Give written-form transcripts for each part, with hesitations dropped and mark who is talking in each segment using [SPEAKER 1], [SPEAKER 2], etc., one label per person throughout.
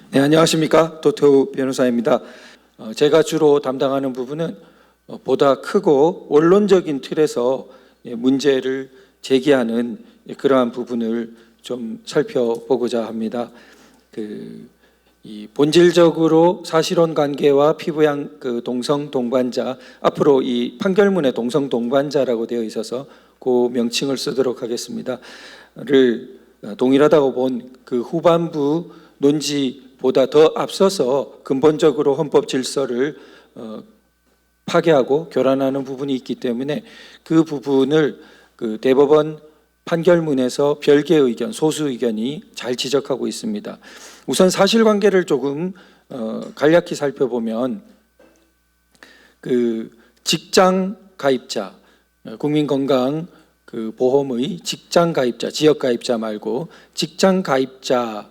[SPEAKER 1] 네, 안녕하십니까. 도태우 변호사입니다. 제가 주로 담당하는 부분은 보다 크고 원론적인 틀에서 문제를 제기하는 그러한 부분을 좀 살펴보고자 합니다. 이 본질적으로 사실혼 관계와 피부양 동성 동반자, 앞으로 이 판결문에 동성 동반자라고 되어 있어서 그 명칭을 쓰도록 하겠습니다.를 동일하다고 본 그 후반부 논지보다 더 앞서서 근본적으로 헌법 질서를 파괴하고 교란하는 부분이 있기 때문에 그 부분을 그 대법원 판결문에서 별개의 의견, 소수 의견이 잘 지적하고 있습니다. 우선 사실관계를 조금 간략히 살펴보면 그 직장 가입자, 국민건강 그 보험의 직장 가입자, 지역 가입자 말고 직장 가입자의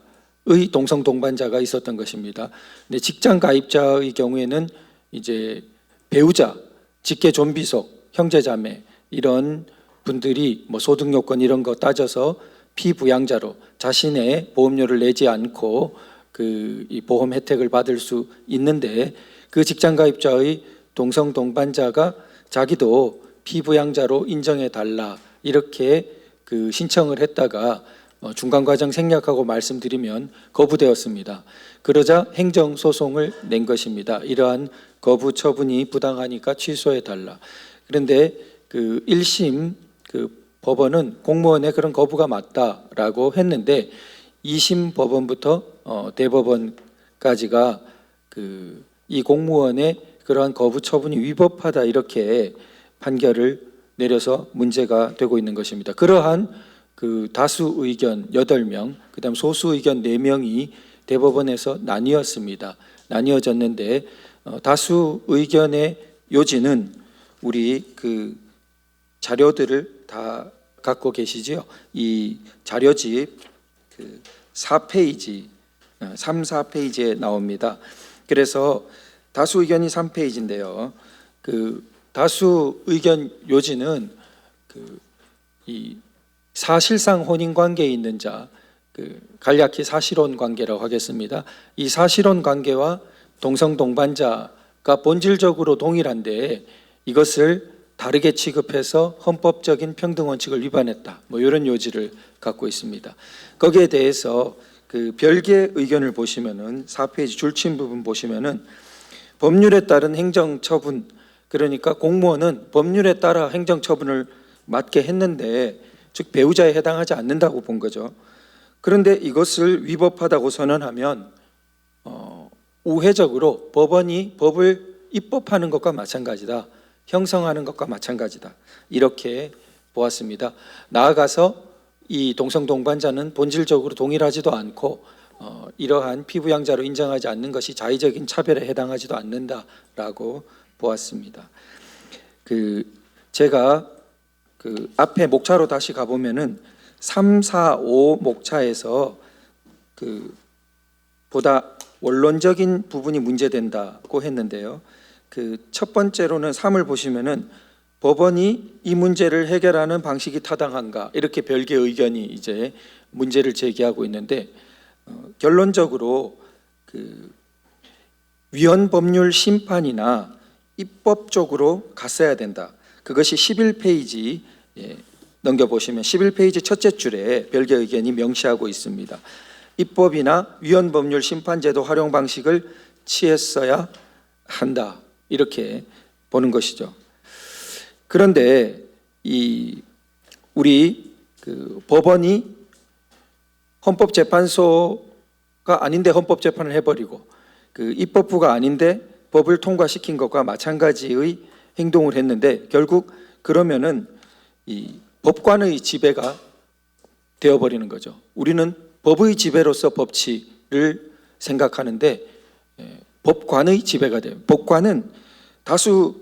[SPEAKER 1] 동성 동반자가 있었던 것입니다. 근데 직장 가입자의 경우에는 이제 배우자, 직계 존비속, 형제자매 이런 분들이 뭐 소득 요건 이런 거 따져서 피부양자로 자신의 보험료를 내지 않고 이 보험 혜택을 받을 수 있는데, 그 직장 가입자의 동성 동반자가 자기도 피부양자로 인정해 달라 이렇게 신청을 했다가 중간 과정 생략하고 말씀드리면 거부되었습니다. 그러자 행정 소송을 낸 것입니다. 이러한 거부 처분이 부당하니까 취소해 달라. 그런데 1심 법원은 공무원의 그런 거부가 맞다라고 했는데 2심 법원부터 대법원까지가 이 공무원의 그러한 거부 처분이 위법하다 이렇게 판결을 내려서 문제가 되고 있는 것입니다. 그러한 다수 의견 8명, 그다음 소수 의견 4명이 대법원에서 나뉘어졌는데 다수 의견의 요지는 우리 자료들을 다 갖고 계시지요. 이 자료집 4페이지, 3, 4페이지에 나옵니다. 그래서 다수 의견이 3페이지인데요. 다수 의견 요지는 이 사실상 혼인 관계에 있는 자, 간략히 사실혼 관계라고 하겠습니다. 이 사실혼 관계와 동성 동반자가 본질적으로 동일한데 이것을 다르게 취급해서 헌법적인 평등 원칙을 위반했다. 뭐 이런 요지를 갖고 있습니다. 거기에 대해서 별개 의견을 보시면은 4페이지 줄침 부분 보시면은 법률에 따른 행정 처분, 그러니까 공무원은 법률에 따라 행정 처분을 맡게 했는데 즉 배우자에 해당하지 않는다고 본 거죠. 그런데 이것을 위법하다고 선언하면 우회적으로 법원이 법을 입법하는 것과 마찬가지다, 형성하는 것과 마찬가지다 이렇게 보았습니다. 나아가서 이 동성 동반자는 본질적으로 동일하지도 않고 이러한 피부양자로 인정하지 않는 것이 자의적인 차별에 해당하지도 않는다라고 보았습니다. 제가 앞에 목차로 다시 가보면은 3, 4, 5 목차에서 보다 원론적인 부분이 문제된다고 했는데요. 첫 번째로는 3을 보시면은 법원이 이 문제를 해결하는 방식이 타당한가 이렇게 별개 의견이 이제 문제를 제기하고 있는데 결론적으로 위헌 법률 심판이나 입법 쪽으로 갔어야 된다. 그것이 11페이지 넘겨보시면 11페이지 첫째 줄에 별개 의견이 명시하고 있습니다. 입법이나 위헌 법률 심판제도 활용 방식을 취했어야 한다 이렇게 보는 것이죠. 그런데 우리 법원이 헌법재판소가 아닌데 헌법재판을 해버리고 입법부가 아닌데 법을 통과시킨 것과 마찬가지의 행동을 했는데 결국 그러면은 이 법관의 지배가 되어버리는 거죠. 우리는 법의 지배로서 법치를 생각하는데 법관의 지배가 돼요. 법관은 다수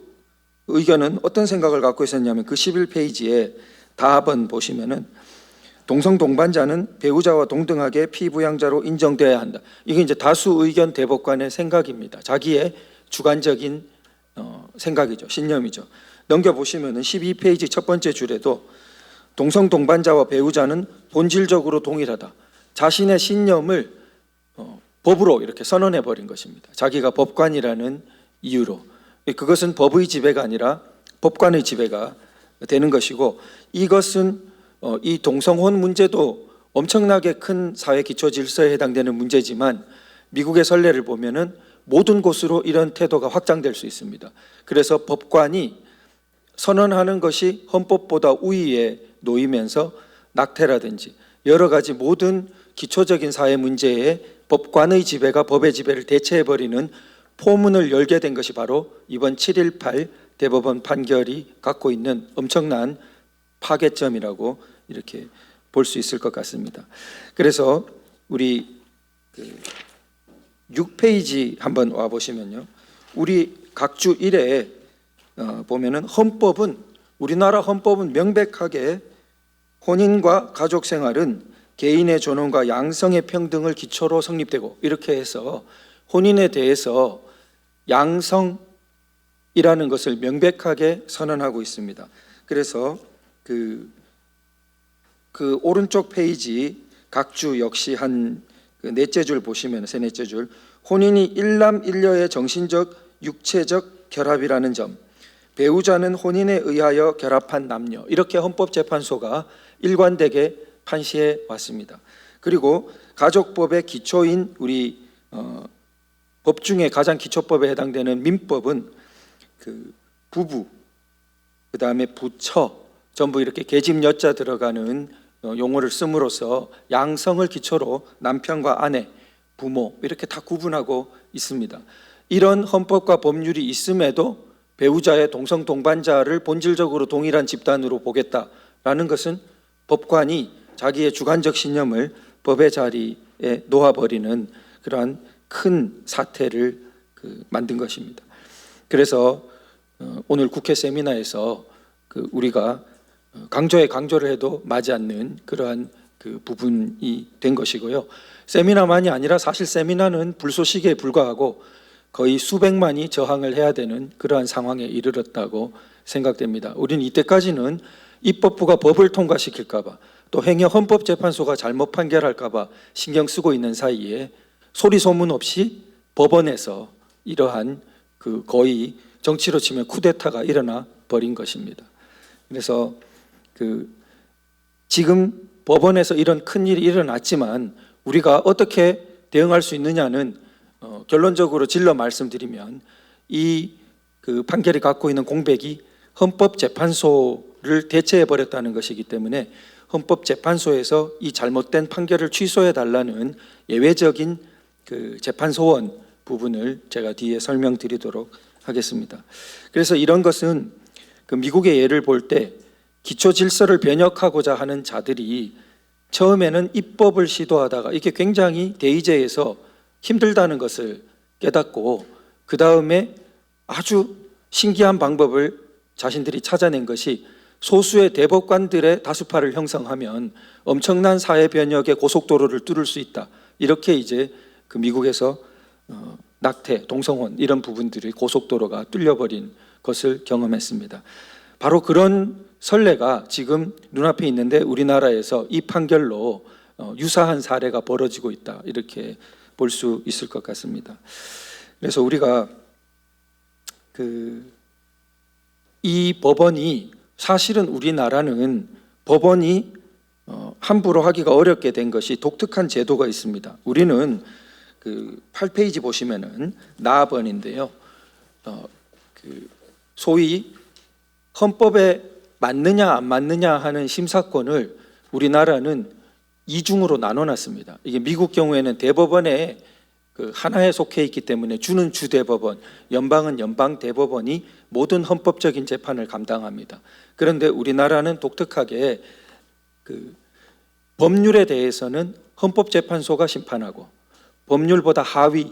[SPEAKER 1] 의견은 어떤 생각을 갖고 있었냐면 11페이지에 답은 보시면은 동성 동반자는 배우자와 동등하게 피부양자로 인정되어야 한다. 이게 이제 다수 의견 대법관의 생각입니다. 자기의 주관적인 생각이죠. 신념이죠. 넘겨보시면은 12페이지 첫 번째 줄에도 동성 동반자와 배우자는 본질적으로 동일하다. 자신의 신념을 법으로 이렇게 선언해 버린 것입니다. 자기가 법관이라는 이유로. 그것은 법의 지배가 아니라 법관의 지배가 되는 것이고, 이것은 이 동성혼 문제도 엄청나게 큰 사회 기초 질서에 해당되는 문제지만 미국의 선례를 보면은 모든 곳으로 이런 태도가 확장될 수 있습니다. 그래서 법관이 선언하는 것이 헌법보다 우위에 놓이면서 낙태라든지 여러 가지 모든 기초적인 사회 문제에 법관의 지배가 법의 지배를 대체해버리는 포문을 열게 된 것이 바로 이번 7.18 대법원 판결이 갖고 있는 엄청난 파괴점이라고 이렇게 볼 수 있을 것 같습니다. 그래서 우리 6페이지 한번 와 보시면요, 우리 각주 1에 보면은 헌법은, 우리나라 헌법은 명백하게 혼인과 가족 생활은 개인의 존엄과 양성의 평등을 기초로 성립되고, 이렇게 해서 혼인에 대해서 양성이라는 것을 명백하게 선언하고 있습니다. 그래서 그 오른쪽 페이지 각주 역시 한 넷째 줄 보시면, 세 넷째 줄, 혼인이 일남일녀의 정신적 육체적 결합이라는 점, 배우자는 혼인에 의하여 결합한 남녀, 이렇게 헌법재판소가 일관되게 판시해 왔습니다. 그리고 가족법의 기초인 우리 법 중에 가장 기초법에 해당되는 민법은 그 부부, 그 다음에 부처, 전부 이렇게 계집 여자 들어가는 용어를 씀으로써 양성을 기초로 남편과 아내, 부모 이렇게 다 구분하고 있습니다. 이런 헌법과 법률이 있음에도 배우자의 동성 동반자를 본질적으로 동일한 집단으로 보겠다라는 것은 법관이 자기의 주관적 신념을 법의 자리에 놓아버리는 그러한 큰 사태를 만든 것입니다. 그래서 오늘 국회 세미나에서 우리가 강조를 해도 마지 않는 그러한 부분이 된 것이고요. 세미나만이 아니라 사실 세미나는 불쏘시개에 불과하고 거의 수백만이 저항을 해야 되는 그러한 상황에 이르렀다고 생각됩니다. 우리는 이때까지는 입법부가 법을 통과시킬까 봐, 또 행여 헌법재판소가 잘못 판결할까 봐 신경 쓰고 있는 사이에 소리 소문 없이 법원에서 이러한 거의 정치로 치면 쿠데타가 일어나 버린 것입니다. 그래서 지금 법원에서 이런 큰일이 일어났지만 우리가 어떻게 대응할 수 있느냐는 결론적으로 질러 말씀드리면, 이 판결이 갖고 있는 공백이 헌법재판소를 대체해버렸다는 것이기 때문에 헌법재판소에서 이 잘못된 판결을 취소해달라는 예외적인 재판소원 부분을 제가 뒤에 설명드리도록 하겠습니다. 그래서 이런 것은 미국의 예를 볼 때 기초 질서를 변혁하고자 하는 자들이 처음에는 입법을 시도하다가 이게 굉장히 대의제에서 힘들다는 것을 깨닫고 그 다음에 아주 신기한 방법을 자신들이 찾아낸 것이 소수의 대법관들의 다수파를 형성하면 엄청난 사회 변혁의 고속도로를 뚫을 수 있다. 이렇게 이제 미국에서 낙태, 동성혼 이런 부분들이 고속도로가 뚫려버린 것을 경험했습니다. 바로 그런 선례가 지금 눈앞에 있는데 우리나라에서 이 판결로 유사한 사례가 벌어지고 있다, 이렇게 볼 수 있을 것 같습니다. 그래서 우리가 이 법원이, 사실은 우리나라는 법원이 함부로 하기가 어렵게 된 것이 독특한 제도가 있습니다. 우리는 8페이지 보시면은 나번인데요, 소위 헌법에 맞느냐 안 맞느냐 하는 심사권을 우리나라는 이중으로 나눠놨습니다. 이게 미국 경우에는 대법원에 하나에 속해 있기 때문에 주는 주대법원, 연방은 연방 대법원이 모든 헌법적인 재판을 감당합니다. 그런데 우리나라는 독특하게 법률에 대해서는 헌법재판소가 심판하고, 법률보다 하위,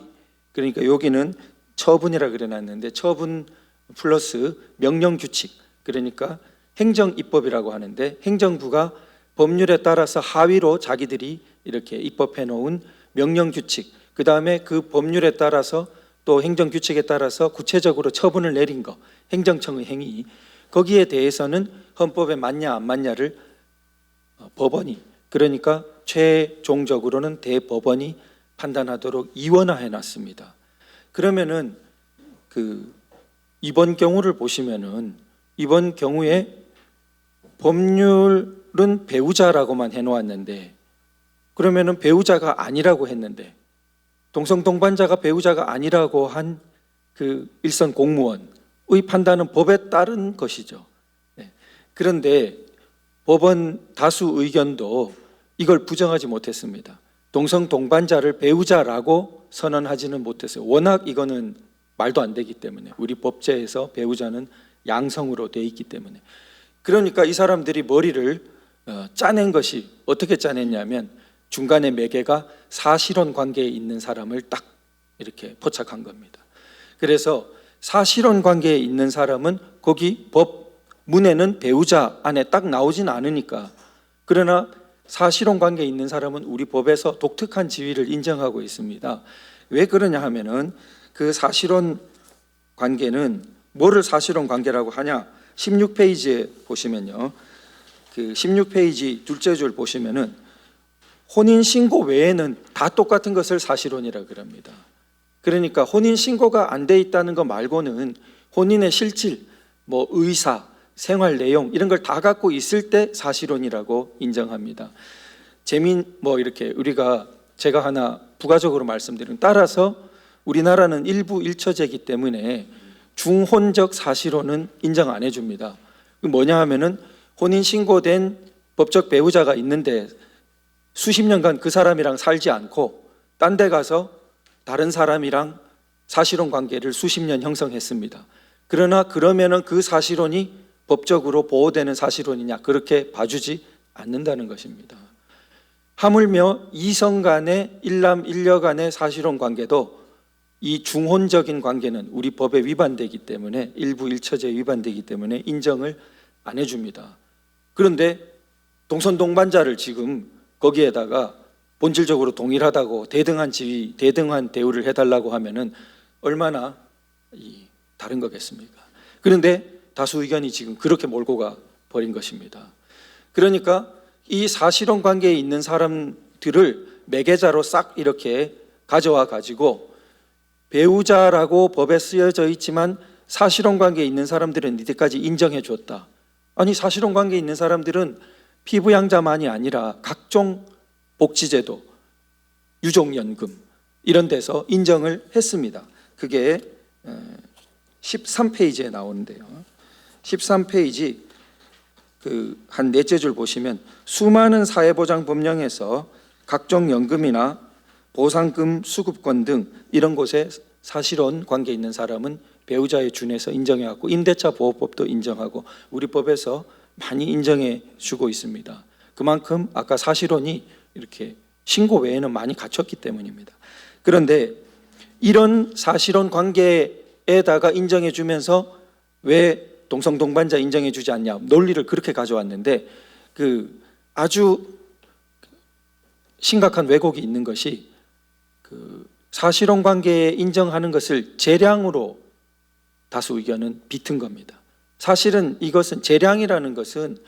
[SPEAKER 1] 그러니까 여기는 처분이라 그려놨는데 처분 플러스 명령규칙, 그러니까 행정입법이라고 하는데 행정부가 법률에 따라서 하위로 자기들이 이렇게 입법해 놓은 명령규칙, 그 다음에 그 법률에 따라서 또 행정규칙에 따라서 구체적으로 처분을 내린 거, 행정청의 행위, 거기에 대해서는 헌법에 맞냐 안 맞냐를 법원이, 그러니까 최종적으로는 대법원이 판단하도록 이원화해 놨습니다. 그러면은 이번 경우를 보시면은 이번 경우에 법률은 배우자라고만 해놓았는데, 그러면은 배우자가 아니라고 했는데, 동성 동반자가 배우자가 아니라고 한 그 일선 공무원의 판단은 법에 따른 것이죠. 그런데 법원 다수 의견도 이걸 부정하지 못했습니다. 동성 동반자를 배우자라고 선언하지는 못했어요. 워낙 이거는 말도 안 되기 때문에, 우리 법제에서 배우자는 양성으로 돼 있기 때문에. 그러니까 이 사람들이 머리를 짜낸 것이 어떻게 짜냈냐면, 중간에 매개가 사실혼 관계에 있는 사람을 딱 이렇게 포착한 겁니다. 그래서 사실혼 관계에 있는 사람은 거기 법문에는 배우자 안에 딱 나오진 않으니까, 그러나 사실혼 관계에 있는 사람은 우리 법에서 독특한 지위를 인정하고 있습니다. 왜 그러냐 하면은, 그 사실혼 관계는 뭐를 사실혼 관계라고 하냐? 16페이지에 보시면요, 그 16페이지 둘째 줄 보시면은 혼인 신고 외에는 다 똑같은 것을 사실혼이라 그럽니다. 그러니까 혼인 신고가 안 돼 있다는 거 말고는 혼인의 실질, 뭐 의사, 생활 내용 이런 걸 다 갖고 있을 때 사실혼이라고 인정합니다. 이렇게 제가 하나 부가적으로 말씀드리면, 따라서 우리나라는 일부 일처제이기 때문에 중혼적 사실혼은 인정 안 해줍니다. 뭐냐 하면은 혼인 신고된 법적 배우자가 있는데 수십 년간 그 사람이랑 살지 않고 딴 데 가서 다른 사람이랑 사실혼 관계를 수십 년 형성했습니다. 그러면은 그 사실혼이 법적으로 보호되는 사실혼이냐? 그렇게 봐주지 않는다는 것입니다. 하물며 이성 간의 일남 일녀 간의 사실혼 관계도 이 중혼적인 관계는 우리 법에 위반되기 때문에, 일부 일처제에 위반되기 때문에 인정을 안 해줍니다. 그런데 동선 동반자를 지금 거기에다가 본질적으로 동일하다고 대등한 지위, 대등한 대우를 해달라고 하면은 얼마나 다른 거겠습니까? 그런데 다수 의견이 지금 그렇게 몰고 가 버린 것입니다. 그러니까 이 사실혼 관계에 있는 사람들을 매개자로 싹 이렇게 가져와 가지고, 배우자라고 법에 쓰여져 있지만 사실혼 관계에 있는 사람들은 이때까지 인정해 줬다. 아니, 사실혼 관계에 있는 사람들은 피부양자만이 아니라 각종 복지제도, 유족연금 이런 데서 인정을 했습니다. 그게 13페이지에 나오는데요, 13페이지 한 넷째 줄 보시면, 수많은 사회보장 법령에서 각종 연금이나 보상금 수급권 등 이런 곳에 사실혼 관계에 있는 사람은 배우자에 준해서 인정해왔고, 임대차 보호법도 인정하고 우리 법에서 많이 인정해 주고 있습니다. 그만큼 아까 사실혼이 이렇게 신고 외에는 많이 갖췄기 때문입니다. 그런데 이런 사실혼 관계에다가 인정해 주면서 왜 동성 동반자 인정해 주지 않냐, 논리를 그렇게 가져왔는데, 아주 심각한 왜곡이 있는 것이, 사실혼 관계에 인정하는 것을 재량으로 다수 의견은 비튼 겁니다. 사실은 이것은 재량이라는 것은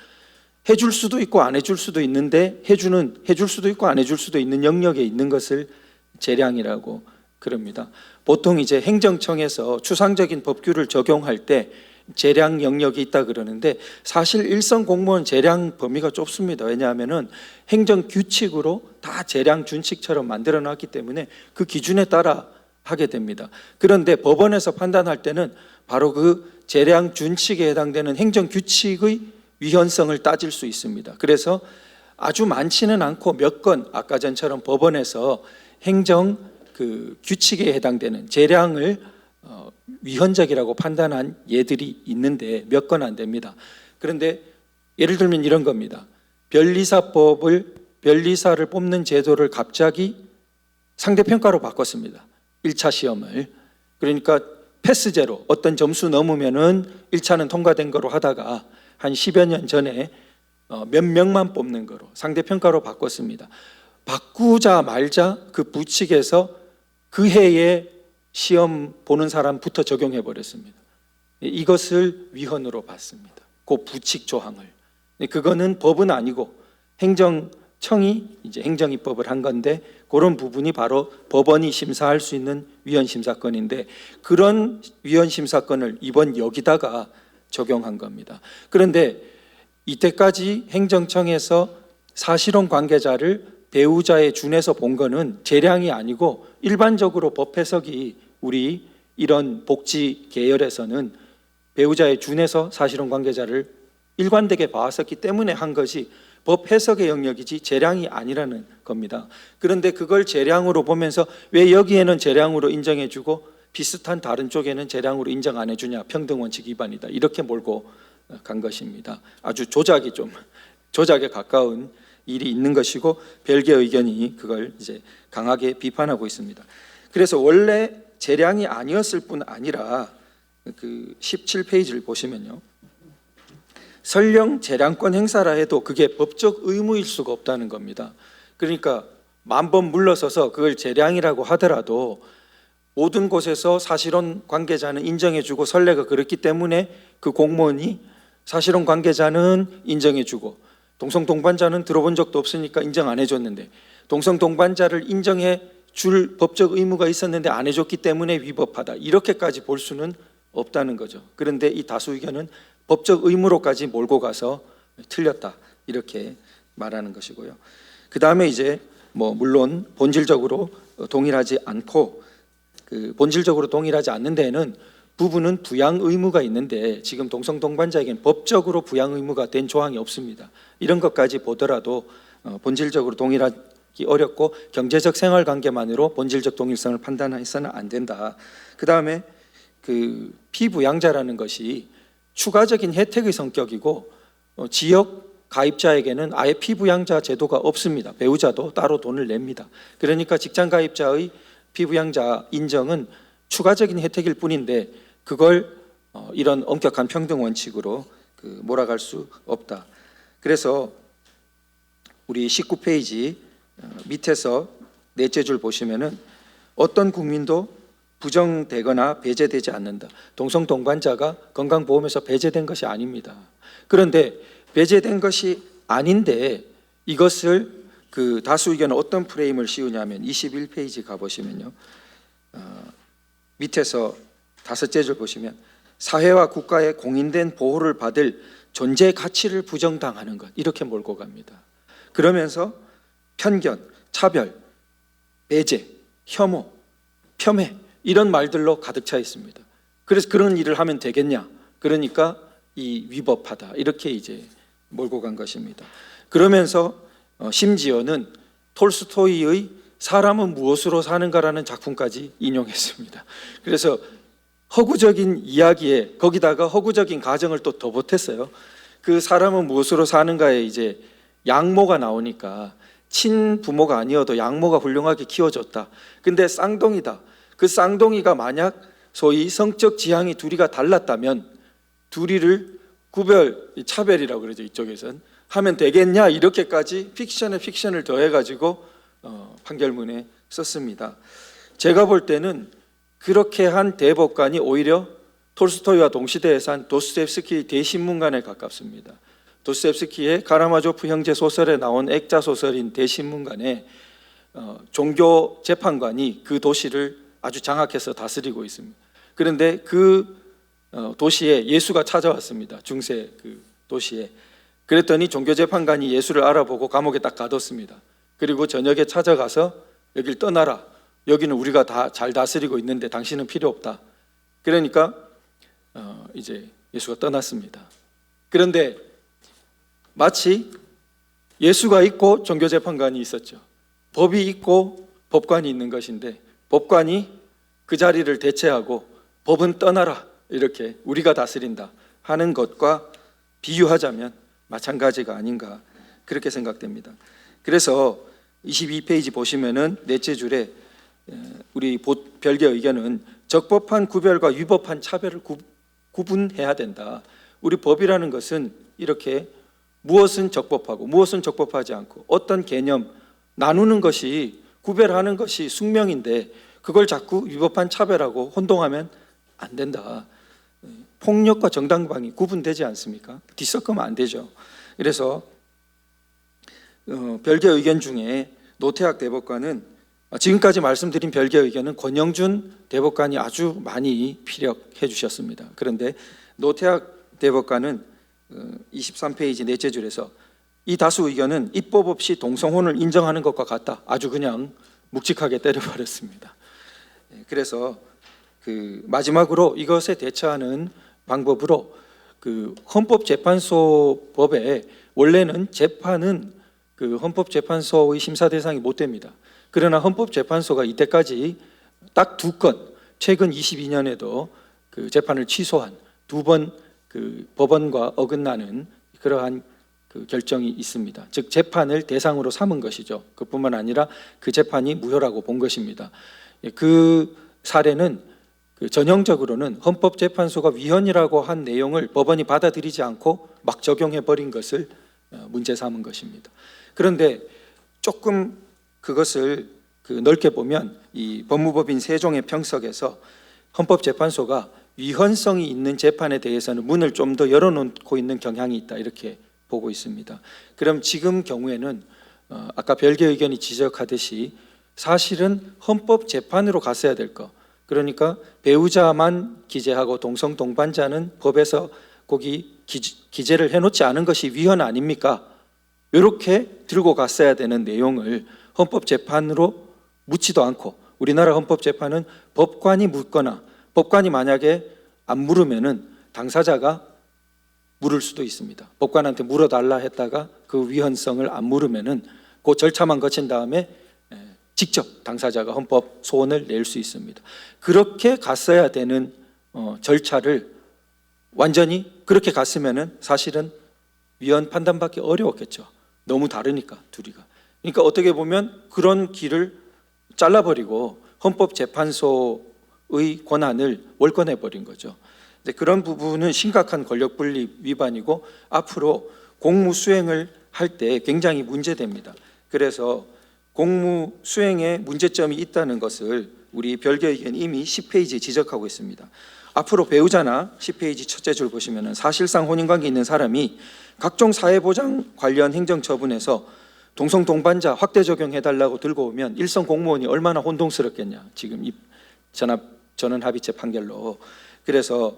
[SPEAKER 1] 해줄 수도 있고 안 해줄 수도 있는데, 해줄 수도 있고 안 해줄 수도 있는 영역에 있는 것을 재량이라고 그럽니다. 보통 이제 행정청에서 추상적인 법규를 적용할 때 재량 영역이 있다 그러는데, 사실 일선 공무원 재량 범위가 좁습니다. 왜냐하면은 행정 규칙으로 다 재량 준칙처럼 만들어 놨기 때문에 그 기준에 따라 하게 됩니다. 그런데 법원에서 판단할 때는 바로 그 재량 준칙에 해당되는 행정 규칙의 위헌성을 따질 수 있습니다. 그래서 아주 많지는 않고 몇 건, 아까 전처럼 법원에서 행정 규칙에 해당되는 재량을 위헌적이라고 판단한 예들이 있는데 몇 건 안 됩니다. 그런데 예를 들면 이런 겁니다. 변리사를 뽑는 제도를 갑자기 상대평가로 바꿨습니다. 1차 시험을. 그러니까 패스제로 어떤 점수 넘으면은 1차는 통과된 거로 하다가 한 10여 년 전에 몇 명만 뽑는 거로 상대평가로 바꿨습니다. 바꾸자 말자 그 부칙에서 그 해에 시험 보는 사람부터 적용해 버렸습니다. 이것을 위헌으로 봤습니다. 그 부칙 조항을. 그거는 법은 아니고 행정청이 이제 행정입법을 한 건데, 그런 부분이 바로 법원이 심사할 수 있는 위헌심사건인데 그런 위헌심사건을 이번 여기다가 적용한 겁니다. 그런데 이때까지 행정청에서 사실혼 관계자를 배우자에 준해서 본 거는 재량이 아니고 일반적으로 법 해석이 우리 이런 복지 계열에서는 배우자에 준해서 사실혼 관계자를 일관되게 봐왔었기 때문에 한 것이 법 해석의 영역이지 재량이 아니라는 겁니다. 그런데 그걸 재량으로 보면서 왜 여기에는 재량으로 인정해주고 비슷한 다른 쪽에는 재량으로 인정 안 해주냐, 평등원칙 위반이다, 이렇게 몰고 간 것입니다. 아주 조작에 가까운 일이 있는 것이고 벨기에 의견이 그걸 이제 강하게 비판하고 있습니다. 그래서 원래 재량이 아니었을 뿐 아니라 그 17페이지를 보시면요, 설령 재량권 행사라 해도 그게 법적 의무일 수가 없다는 겁니다. 그러니까 만번 물러서서 그걸 재량이라고 하더라도 모든 곳에서 사실혼 관계자는 인정해주고 선례가 그렇기 때문에 그 공무원이 사실혼 관계자는 인정해주고 동성 동반자는 들어본 적도 없으니까 인정 안 해줬는데 동성 동반자를 인정해 줄 법적 의무가 있었는데 안 해줬기 때문에 위법하다, 이렇게까지 볼 수는 없다는 거죠. 그런데 이 다수 의견은 법적 의무로까지 몰고 가서 틀렸다, 이렇게 말하는 것이고요. 그 다음에 이제 물론 본질적으로 동일하지 않고 본질적으로 동일하지 않는 데에는 부부는 부양 의무가 있는데 지금 동성 동반자에게는 법적으로 부양 의무가 된 조항이 없습니다. 이런 것까지 보더라도 본질적으로 동일하기 어렵고 경제적 생활 관계만으로 본질적 동일성을 판단해서는 안 된다. 그 다음에 그 피부양자라는 것이 추가적인 혜택의 성격이고 지역 가입자에게는 아예 피부양자 제도가 없습니다. 배우자도 따로 돈을 냅니다. 그러니까 직장 가입자의 피부양자 인정은 추가적인 혜택일 뿐인데 그걸 이런 엄격한 평등 원칙으로 몰아갈 수 없다. 그래서 우리 19페이지 밑에서 넷째 줄 보시면은 어떤 국민도 부정되거나 배제되지 않는다. 동성 동반자가 건강보험에서 배제된 것이 아닙니다. 그런데 배제된 것이 아닌데 이것을 그 다수 의견은 어떤 프레임을 씌우냐면 21페이지 가보시면요, 밑에서 다섯째 줄 보시면 사회와 국가의 공인된 보호를 받을 존재 가치를 부정당하는 것, 이렇게 몰고 갑니다. 그러면서 편견, 차별, 배제, 혐오, 폄훼 이런 말들로 가득 차 있습니다. 그래서 그런 일을 하면 되겠냐? 그러니까 이 위법하다, 이렇게 이제 몰고 간 것입니다. 그러면서 심지어는 톨스토이의 사람은 무엇으로 사는가라는 작품까지 인용했습니다. 그래서 허구적인 이야기에 거기다가 허구적인 가정을 또 더 보탰어요. 그 사람은 무엇으로 사는가에 이제 양모가 나오니까 친부모가 아니어도 양모가 훌륭하게 키워줬다. 근데 쌍둥이다. 그 쌍둥이가 만약 소위 성적 지향이 둘이가 달랐다면 둘이를 차별이라고 그러죠, 이쪽에선. 하면 되겠냐, 이렇게까지 픽션에 픽션을 더해가지고 판결문에 썼습니다. 제가 볼 때는 그렇게 한 대법관이 오히려 톨스토이와 동시대에 산 도스토옙스키의 대신문관에 가깝습니다. 도스토옙스키의 카라마조프 형제 소설에 나온 액자 소설인 대신문관에 종교 재판관이 그 도시를 아주 장악해서 다스리고 있습니다. 그런데 그 도시에 예수가 찾아왔습니다. 중세 그 도시에. 그랬더니 종교재판관이 예수를 알아보고 감옥에 딱 가뒀습니다. 그리고 저녁에 찾아가서 여길 떠나라. 여기는 우리가 다 잘 다스리고 있는데 당신은 필요 없다. 그러니까 이제 예수가 떠났습니다. 그런데 마치 예수가 있고 종교재판관이 있었죠. 법이 있고 법관이 있는 것인데 법관이 그 자리를 대체하고 법은 떠나라, 이렇게 우리가 다스린다 하는 것과 비유하자면 마찬가지가 아닌가, 그렇게 생각됩니다. 그래서 22페이지 보시면은 넷째 줄에 우리 별개 의견은 적법한 구별과 위법한 차별을 구분해야 된다. 우리 법이라는 것은 이렇게 무엇은 적법하고 무엇은 적법하지 않고 어떤 개념 나누는 것이, 구별하는 것이 숙명인데 그걸 자꾸 위법한 차별하고 혼동하면 안 된다. 폭력과 정당방위 구분되지 않습니까? 뒤섞으면 안 되죠. 그래서 별개 의견 중에 노태학 대법관은 지금까지 말씀드린 별개 의견은 권영준 대법관이 아주 많이 피력해 주셨습니다. 그런데 노태학 대법관은 23페이지 넷째 줄에서 이 다수 의견은 입법 없이 동성혼을 인정하는 것과 같다. 아주 그냥 묵직하게 때려버렸습니다. 그래서 마지막으로 이것에 대처하는 방법으로 헌법재판소 법에 원래는 재판은 헌법재판소의 심사 대상이 못 됩니다. 그러나 헌법재판소가 이때까지 딱 2건, 최근 22년에도 재판을 취소한 2번 법원과 어긋나는 그러한 결정이 있습니다. 즉 재판을 대상으로 삼은 것이죠. 그뿐만 아니라 그 재판이 무효라고 본 것입니다. 그 사례는 전형적으로는 헌법재판소가 위헌이라고 한 내용을 법원이 받아들이지 않고 막 적용해 버린 것을 문제 삼은 것입니다. 그런데 조금 그것을 넓게 보면 이 법무법인 세종의 평석에서 헌법재판소가 위헌성이 있는 재판에 대해서는 문을 좀 더 열어놓고 있는 경향이 있다 이렇게 보고 있습니다. 그럼 지금 경우에는 아까 별개 의견이 지적하듯이 사실은 헌법재판으로 갔어야 될 거, 그러니까 배우자만 기재하고 동성 동반자는 법에서 거기 기재를 해놓지 않은 것이 위헌 아닙니까? 이렇게 들고 갔어야 되는 내용을 헌법재판으로 묻지도 않고, 우리나라 헌법재판은 법관이 묻거나 법관이 만약에 안 물으면은 당사자가 물을 수도 있습니다. 법관한테 물어달라 했다가 그 위헌성을 안 물으면은 그 절차만 거친 다음에 직접 당사자가 헌법 소원을 낼 수 있습니다. 그렇게 갔어야 되는 절차를 완전히 그렇게 갔으면은 사실은 위헌 판단받기 어려웠겠죠. 너무 다르니까 둘이가. 그러니까 어떻게 보면 그런 길을 잘라버리고 헌법재판소의 권한을 월권해버린 거죠. 그런 부분은 심각한 권력분립 위반이고 앞으로 공무수행을 할 때 굉장히 문제됩니다. 그래서 공무수행에 문제점이 있다는 것을 우리 별개 의견 이미 10페이지에 지적하고 있습니다. 앞으로 배우자나 10페이지 첫째 줄 보시면 사실상 혼인관계 있는 사람이 각종 사회보장 관련 행정처분에서 동성 동반자 확대 적용해달라고 들고 오면 일선 공무원이 얼마나 혼동스럽겠냐. 지금 이 전원 합의체 판결로. 그래서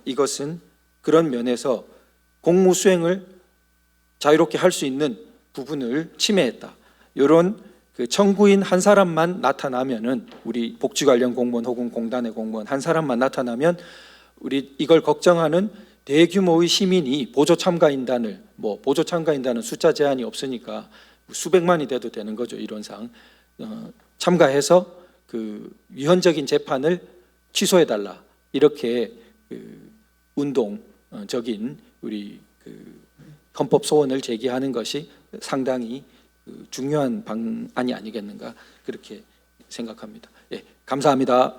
[SPEAKER 1] 이것은 그런 면에서 공무 수행을 자유롭게 할 수 있는 부분을 침해했다. 이런 청구인 한 사람만 나타나면은, 우리 복지 관련 공무원 혹은 공단의 공무원 한 사람만 나타나면 우리 이걸 걱정하는 대규모의 시민이 보조 참가인단을, 보조 참가인단은 숫자 제한이 없으니까 수백만이 돼도 되는 거죠. 이론상 참가해서 위헌적인 재판을 취소해달라 이렇게 운동적인 우리 헌법 소원을 제기하는 것이 상당히 중요한 방안이 아니겠는가 그렇게 생각합니다. 예, 감사합니다.